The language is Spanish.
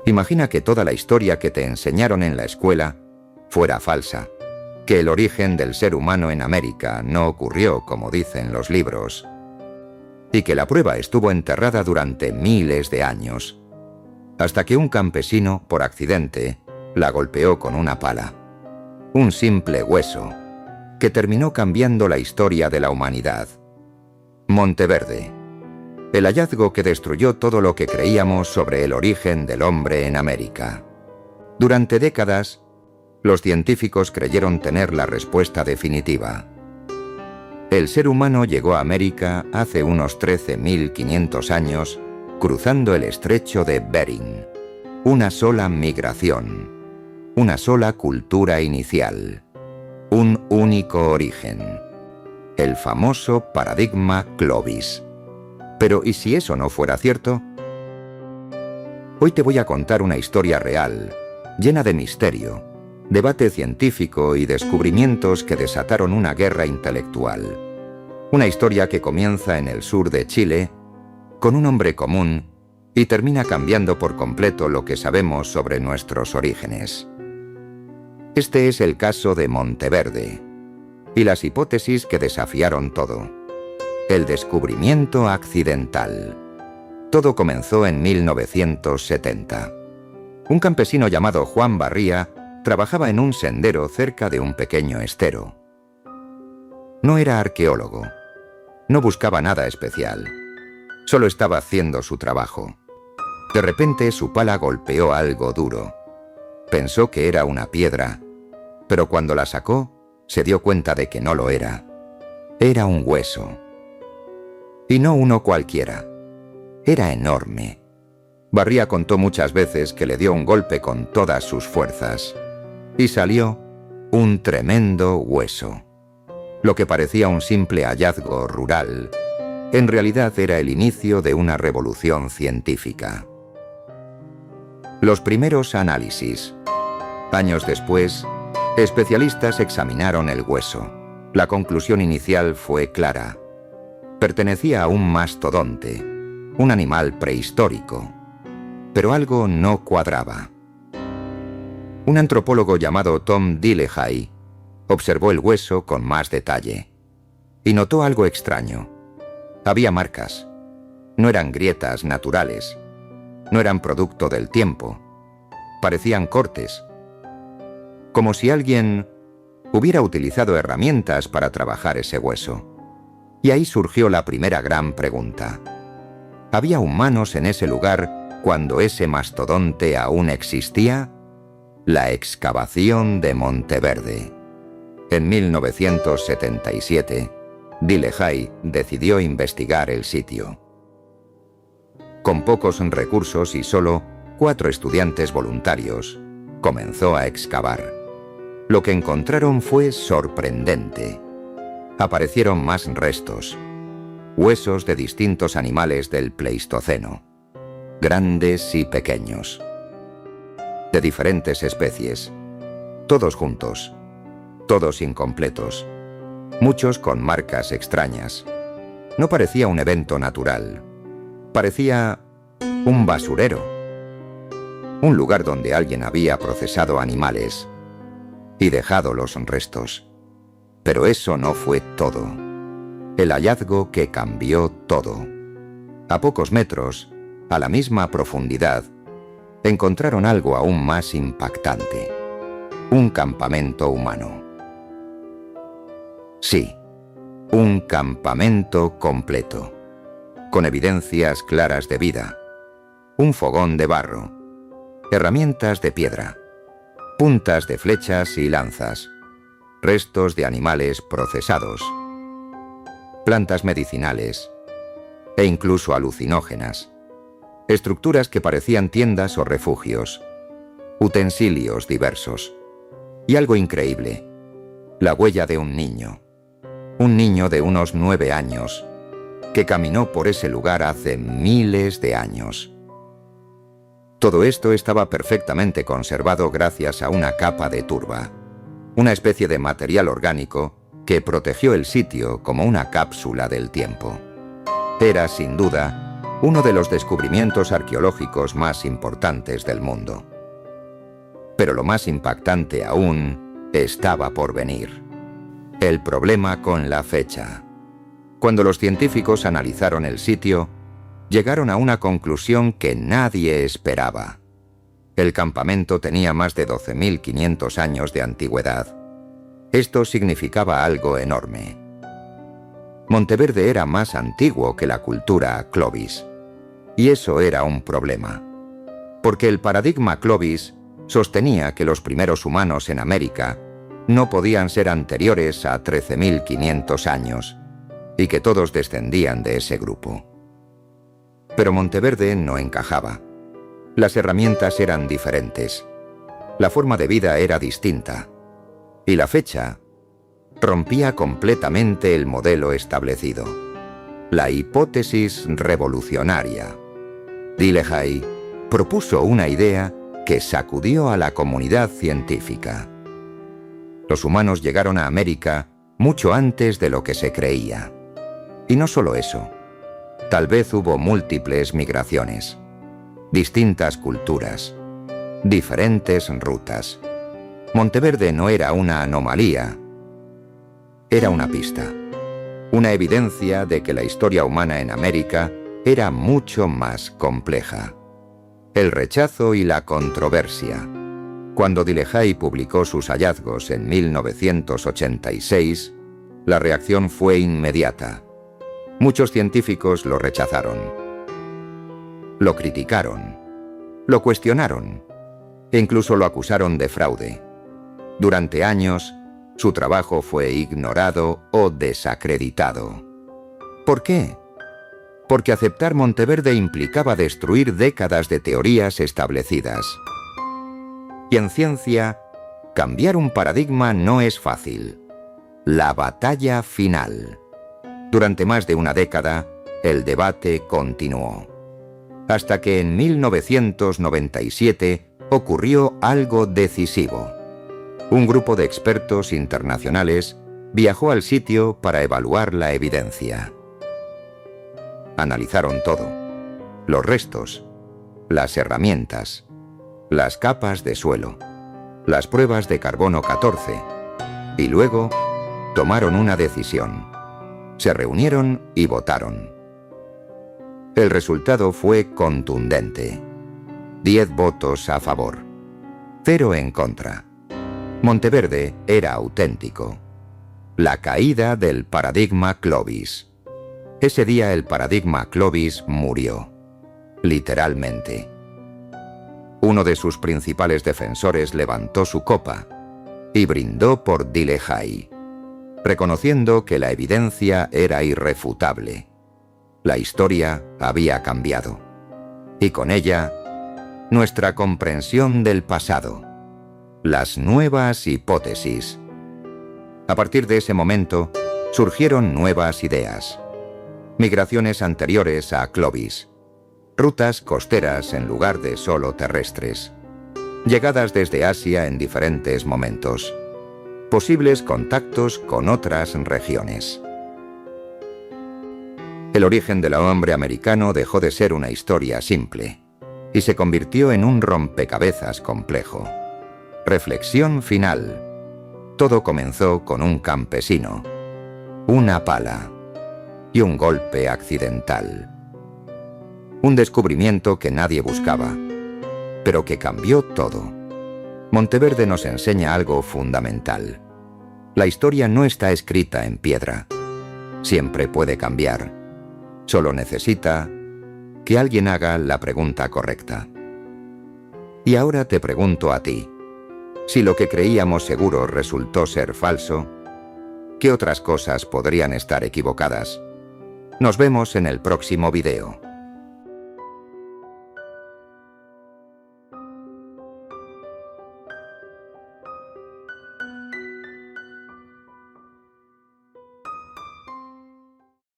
Imagina que toda la historia que te enseñaron en la escuela fuera falsa, que el origen del ser humano en América no ocurrió como dicen los libros, y que la prueba estuvo enterrada durante miles de años, hasta que un campesino, por accidente, la golpeó con una pala. Un simple hueso, que terminó cambiando la historia de la humanidad. Monteverde. El hallazgo que destruyó todo lo que creíamos sobre el origen del hombre en América. Durante décadas, los científicos creyeron tener la respuesta definitiva. El ser humano llegó a América hace unos 13.500 años, cruzando el estrecho de Bering. Una sola migración, una sola cultura inicial, un único origen. El famoso paradigma Clovis. Pero ¿y si eso no fuera cierto? Hoy te voy a contar una historia real, llena de misterio, debate científico y descubrimientos que desataron una guerra intelectual. Una historia que comienza en el sur de Chile, con un hombre común, y termina cambiando por completo lo que sabemos sobre nuestros orígenes. Este es el caso de Monteverde, y las hipótesis que desafiaron todo. El descubrimiento accidental. Todo comenzó en 1970. Un campesino llamado Juan Barría trabajaba en un sendero cerca de un pequeño estero. No era arqueólogo. No buscaba nada especial. Solo estaba haciendo su trabajo. De repente su pala golpeó algo duro. Pensó que era una piedra, pero cuando la sacó, se dio cuenta de que no lo era. Era un hueso. Y no uno cualquiera. Era enorme. Barría contó muchas veces que le dio un golpe con todas sus fuerzas. Y salió un tremendo hueso. Lo que parecía un simple hallazgo rural, en realidad era el inicio de una revolución científica. Los primeros análisis. Años después, especialistas examinaron el hueso. La conclusión inicial fue clara. Pertenecía a un mastodonte, un animal prehistórico. Pero algo no cuadraba. Un antropólogo llamado Tom Dillehay observó el hueso con más detalle y notó algo extraño. Había marcas. No eran grietas naturales. No eran producto del tiempo. Parecían cortes. Como si alguien hubiera utilizado herramientas para trabajar ese hueso. Y ahí surgió la primera gran pregunta. ¿Había humanos en ese lugar cuando ese mastodonte aún existía? La excavación de Monteverde. En 1977, Dillehay decidió investigar el sitio. Con pocos recursos y solo 4 estudiantes voluntarios, comenzó a excavar. Lo que encontraron fue sorprendente. Aparecieron más restos, huesos de distintos animales del Pleistoceno, grandes y pequeños, de diferentes especies, todos juntos, todos incompletos, muchos con marcas extrañas. No parecía un evento natural, parecía un basurero, un lugar donde alguien había procesado animales y dejado los restos. Pero eso no fue todo. El hallazgo que cambió todo. A pocos metros, a la misma profundidad, encontraron algo aún más impactante. Un campamento humano. Sí, un campamento completo, con evidencias claras de vida. Un fogón de barro, herramientas de piedra, puntas de flechas y lanzas, restos de animales procesados, plantas medicinales e incluso alucinógenas, estructuras que parecían tiendas o refugios, utensilios diversos. Y algo increíble, la huella de un niño de unos 9 años, que caminó por ese lugar hace miles de años. Todo esto estaba perfectamente conservado gracias a una capa de turba, una especie de material orgánico que protegió el sitio como una cápsula del tiempo. Era, sin duda, uno de los descubrimientos arqueológicos más importantes del mundo. Pero lo más impactante aún estaba por venir. El problema con la fecha. Cuando los científicos analizaron el sitio, llegaron a una conclusión que nadie esperaba. El campamento tenía más de 12.500 años de antigüedad. Esto significaba algo enorme. Monteverde era más antiguo que la cultura Clovis. Y eso era un problema. Porque el paradigma Clovis sostenía que los primeros humanos en América no podían ser anteriores a 13.500 años y que todos descendían de ese grupo. Pero Monteverde no encajaba. Las herramientas eran diferentes. La forma de vida era distinta. Y la fecha rompía completamente el modelo establecido. La hipótesis revolucionaria. Dillehay propuso una idea que sacudió a la comunidad científica. Los humanos llegaron a América mucho antes de lo que se creía. Y no solo eso. Tal vez hubo múltiples migraciones, distintas culturas, diferentes rutas. Monteverde no era una anomalía, era una pista, una evidencia de que la historia humana en América era mucho más compleja. El rechazo y la controversia. Cuando Dillehay publicó sus hallazgos en 1986, la reacción fue inmediata. Muchos científicos lo rechazaron, lo criticaron, lo cuestionaron e incluso lo acusaron de fraude. Durante años, su trabajo fue ignorado o desacreditado. ¿Por qué? Porque aceptar Monteverde implicaba destruir décadas de teorías establecidas. Y en ciencia, cambiar un paradigma no es fácil. La batalla final. Durante más de una década, el debate continuó. Hasta que en 1997 ocurrió algo decisivo. Un grupo de expertos internacionales viajó al sitio para evaluar la evidencia. Analizaron todo: los restos, las herramientas, las capas de suelo, las pruebas de carbono 14, y luego tomaron una decisión. Se reunieron y votaron. El resultado fue contundente. 10 votos a favor, 0 en contra. Monteverde era auténtico. La caída del paradigma Clovis. Ese día el paradigma Clovis murió, literalmente. Uno de sus principales defensores levantó su copa y brindó por Dillehay, reconociendo que la evidencia era irrefutable. La historia había cambiado, y con ella, nuestra comprensión del pasado, las nuevas hipótesis. A partir de ese momento, surgieron nuevas ideas. Migraciones anteriores a Clovis, rutas costeras en lugar de solo terrestres, llegadas desde Asia en diferentes momentos, posibles contactos con otras regiones. El origen del hombre americano dejó de ser una historia simple y se convirtió en un rompecabezas complejo. Reflexión final. Todo comenzó con un campesino, una pala y un golpe accidental. Un descubrimiento que nadie buscaba, pero que cambió todo. Monteverde nos enseña algo fundamental. La historia no está escrita en piedra. Siempre puede cambiar. Solo necesita que alguien haga la pregunta correcta. Y ahora te pregunto a ti, si lo que creíamos seguro resultó ser falso, ¿qué otras cosas podrían estar equivocadas? Nos vemos en el próximo video.